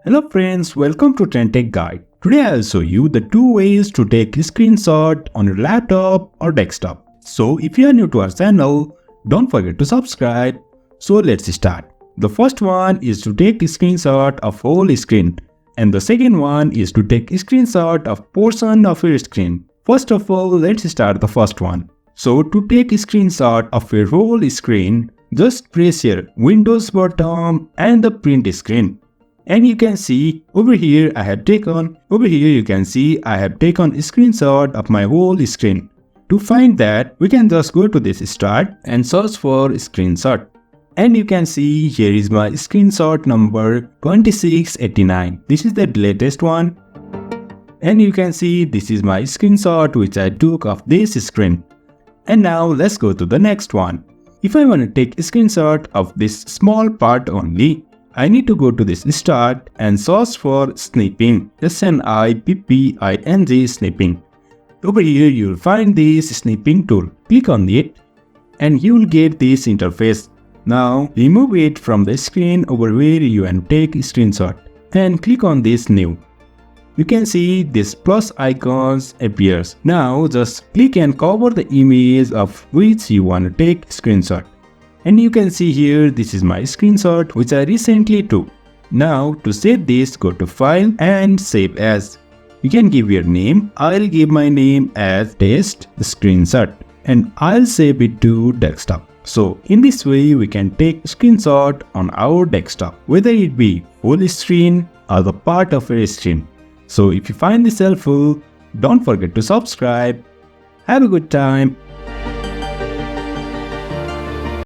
Hello friends, welcome to TrendTechGuide. Today I'll show you the two ways to take a screenshot on your laptop or desktop. So if you are new to our channel, don't forget to subscribe. So let's start. The first one is to take a screenshot of whole screen, and the second one is to take a screenshot of portion of your screen. First of all, let's start the first one. So to take a screenshot of your whole screen, just press your Windows button and the print screen. And you can see over here you can see I have taken a screenshot of my whole screen. To find that, we can just go to this start and search for screenshot. And you can see here is my screenshot number 2689. This is the latest one. And you can see this is my screenshot which I took of this screen. And now let's go to the next one. If I want to take a screenshot of this small part only, I need to go to this start and search for snipping, S-N-I-P-P-I-N-G snipping. Over here you will find this snipping tool. Click on it and you will get this interface. Now remove it from the screen over where you can take a screenshot and click on this new. You can see this plus icons appears. Now just click and cover the image of which you want to take screenshot. And you can see here this is my screenshot which I recently took. Now to save this, go to file and save as. You can give your name. I'll give my name as test screenshot and I'll save it to desktop. So in this way we can take screenshot on our desktop, whether it be full screen or the part of a screen. So if you find this helpful, don't forget to subscribe. Have a good time.